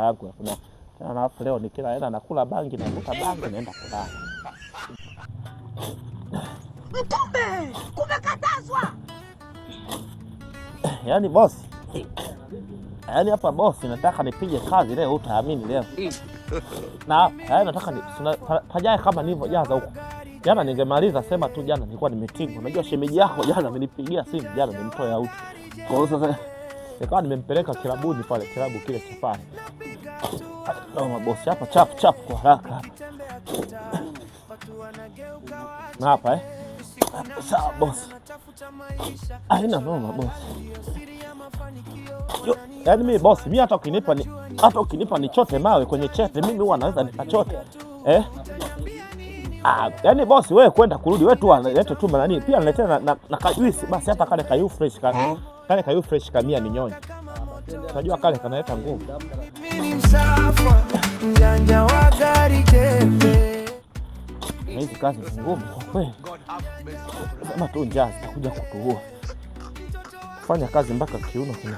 yangu kuna na leo nikienda nakula bangi na kuta bangi naenda kulala. Mtume, kumekatazwa. Yaani boss. Yaani hapa boss nataka nipige kazi leo utaamini leo. Na yaani nataka pajaye kama nilivyojaza huko. Jana ningemaliza sema tu jana nilikuwa nimetingwa. Unajua shemeji yako jana amenipigia simu jana nimemtoa out. Kwa hiyo sasa nikawa nimempeleka kilabuni pale kilabu kile cha pale. Ndio mabosi hapa chap kwa haraka. Na hapa sawa boss. Haina noma boss. Yaani mimi boss, mimi hata ukinipa nichote mawe kwenye chepe mimi huwa naweza nikachote. Yaani boss wewe kwenda kurudi wewe tu analeta tu nani pia niletea na kajuisi basi hata kale kayu fresh kale kayu fresh kamia ni nyonyi. Unajua kale kanaleta nguvu. Mimi msafa mjanja wa gari tepe. Hizi kazi ni ngumu kwa kweli. Kama tu njaa zitakuja kutuua. Fanya kazi mpaka kiuno kina.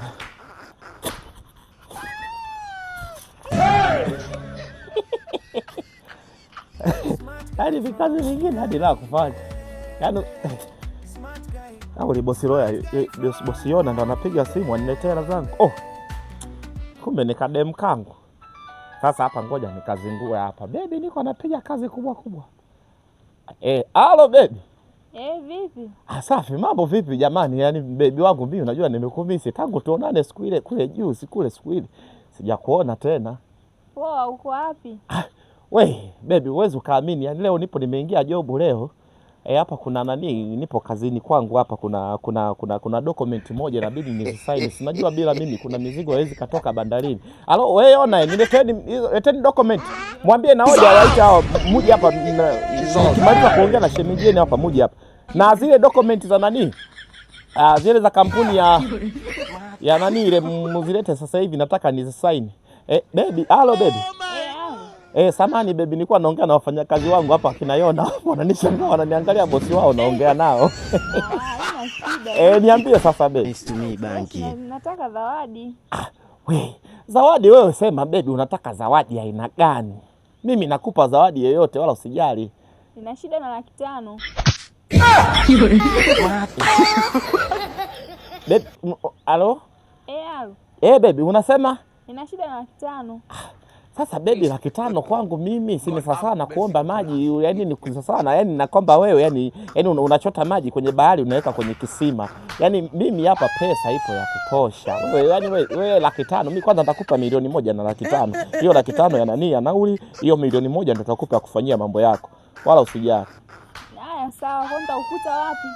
Yaani vikazi vingine hadi la kufanya. Yaani au ni bosi Roya, bosi Yona ndo anapiga simu aniletea hela zangu. Kumbe ni kadem kangu. Sasa hapa ngoja nikazingue hapa. Baby niko napiga kazi kubwa. Halo baby. Vipi? Safi, mambo vipi jamani? Yaani baby wangu mimi unajua nimekumisi tangu tuonane siku ile kule juu siku ile. Sijakuona tena. Poa, uko wapi? We, baby uwezi ukaamini. Yaani leo nimeingia job leo. Hapa kuna nani nipo kazini kwangu hapa kuna document moja inabidi nisign. Unajua bila mimi kuna mizigo haiwezi katoka bandarini. Alo wewe ona leteni document. Mwambie na hoja waite hao muje hapa kimaliza kuongea na shemeji hapa muje hapa. Na zile document za nani? Zile za kampuni ya nani ile mzilete sasa hivi nataka nizisign. Baby, halo baby. Samani baby nilikuwa naongea na wafanyakazi wangu hapa kina Yona. Wananishangaa wananiangalia bosi wao naongea nao. Niambie sasa baby. Nice to meet banki. Nataka zawadi. Zawadi wewe sema baby unataka zawadi aina gani? Mimi nakupa zawadi yoyote wala usijali. Nina shida na 500,000. Baby, alo? Alo. Baby unasema? Nina shida na 500,000. Sasa baby 500,000 kwangu mimi si sasa na kuomba maji, yani ni kusasana, yani nakomba wewe yani unachota maji kwenye bahari unaweka kwenye kisima. Yani mimi hapa pesa ipo ya kutosha. Wewe 500,000 mimi kwanza nitakupa 1,000,000 na 500,000. Hiyo 500,000 ya nani ya nauli, hiyo 1,000,000 ndio nitakupa ya kufanyia mambo yako. Wala usijali. Haya sawa, kwenda ukuta wapi?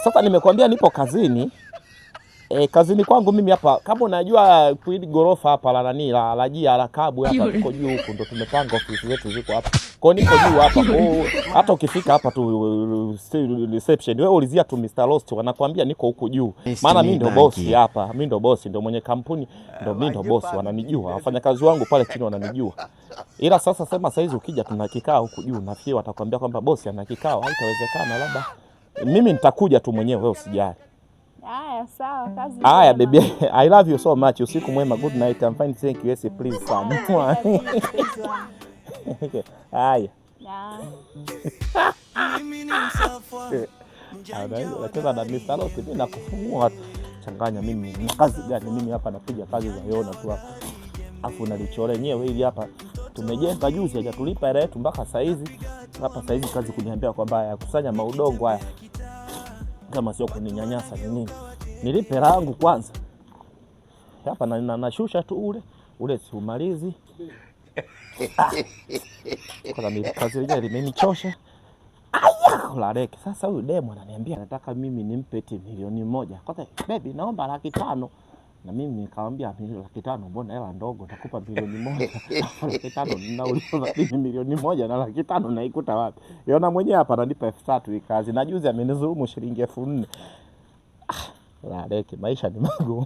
Sasa nimekuambia nipo kazini. Kazini kwangu mimi hapa kama unajua kuili gorofa hapa la nani la jia la kabu hapa tuko juu huko ndo tumepanga ofisi zetu ziko hapa. Kwa niko juu hapa hata ukifika hapa tu reception wewe ulizia tu Mr. Lost wanakuambia niko huko juu. Maana mimi ndo boss hapa, mimi ndo boss ndo mwenye kampuni ndo mimi ndo boss wananijua. Wafanyakazi wangu pale chini wananijua. Ila sasa sema saizi ukija tuna kikao huko juu nafikiri watakwambia kwamba boss ana kikao haitawezekana labda. Mimi nitakuja tu mwenyewe wewe usijali. Haya sawa kazi. Haya baby, I love you so much. Usiku mwema, good night. I'm fine, thank you. Yes, please son. Haya. Lakini na Mr. Lost mimi nakufungua changanya mimi. Ni kazi gani mimi hapa napiga kazi za Yona tu hapa. Afu nalichora yenyewe hivi hapa. Tumejenga juzi hajatulipa hela yetu mpaka saizi. Hapa saizi kazi kuniambia kwamba ya kusanya maudongo haya. Kama sio kuninyanyasa ni nini? Nilipe rangu kwanza. Hapa nashusha tu ule si umalizi. Kwa mimi kazi ile imenichosha. La reki. Sasa huyu demo ananiambia nataka mimi nimpe 1,000,000. Kwa sababu baby naomba 500,000. Na mimi nikamwambia 500,000 mbona hela ndogo nitakupa 1,000,000. 500,000 ninauliza 1,000,000 na 500,000 naikuta wapi? Yona mwenyewe hapa ananipa 3,000 hii kazi. Na juzi amenizulumu shilingi 4,000. La reki maisha ni magumu.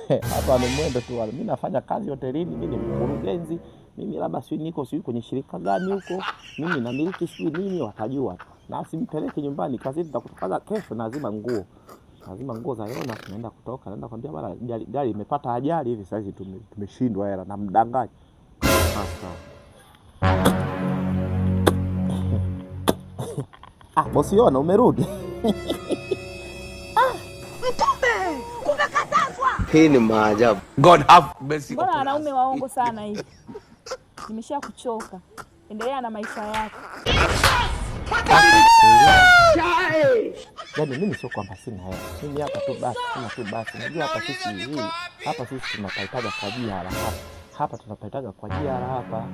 Hapa ni mwendo tu wale. Mimi nafanya kazi hotelini, mimi ni mkurugenzi. Mimi labda niko kwenye shirika gani huko. Mimi namiliki nini watajua. Na usimpeleke nyumbani kazi nitakutokaza kesho na lazima nguo. lazima nguo za Yona, tunaenda kutoka, naenda kwambia bwana gari imepata ajali hivi sasa tumeshindwa hela na mdangaji. Sasa bosi Yona umerudi. Mtume, kumekatazwa. Hii ni maajabu. God have mercy. Mbona wanaume waongo sana hivi? Nimesha kuchoka. Endelea na maisha yako. Yaani mimi sio kwamba sina hela. Mimi hapa tu basi. Unajua hapa sisi tunapataga kwa jia hapa tunapataga kwa jia hapa.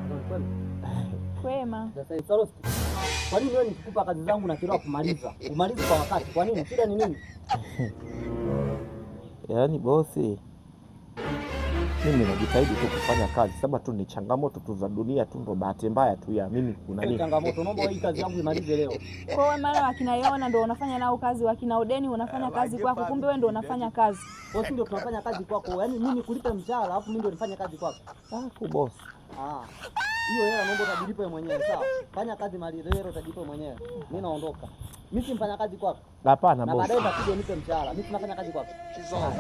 Kwema. Sasa kwa nini wewe nikikupa kazi zangu na kila kumaliza? Umalize kwa wakati. Kwa nini? Shida ni nini? Yaani bosi, mimi najitahidi tu kufanya kazi, sababu tu ni changamoto tu za dunia tu, ndo bahati mbaya tu ya mimi kuna nini. Changamoto, naomba hii kazi yangu imalize leo. Kwa hiyo maana wakina Yona ndio unafanya nao kazi, wakina Udeni unafanya kazi kwako, kumbe wewe ndio unafanya kazi. Wewe ndio tunafanya kazi kwako. Yaani mimi kulipa mshahara alafu mimi ndio nifanye kazi kwako. Bosi. Hiyo hela naomba utajilipe mwenyewe, sawa? Fanya kazi mali leo utajilipe mwenyewe. Mimi naondoka. Mimi si mfanya kazi kwako. Hapana bosi. Na baadaye utakuja unipe mshahara. Mimi tunafanya kazi kwako. Sasa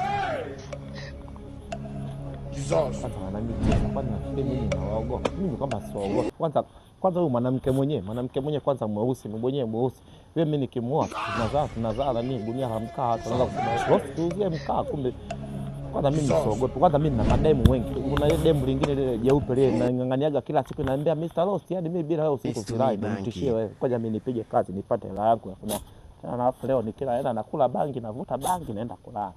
mimi nawaogopa. Mimi kwamba siwaogopa. Kwanza huyu mwanamke mwenyewe kwanza mweusi, mweusi. Wewe mimi nikimuoa tunazaa na nini gunia la mkaa, tunaanza kusema bosi tuuzie mkaa, kumbe kwanza mimi siogopi. Kwanza mimi na mademu wengi. Kuna ile demu lingine ile jeupe lile nang'ang'aniaga kila siku naambia Mr. Roast, yaani mimi bila wewe usitofurahi, nitishie wewe. Kwanza mimi nipige kazi nipate hela yangu ya kuna. Na alafu leo nikila hela nakula bangi, navuta bangi naenda kulala.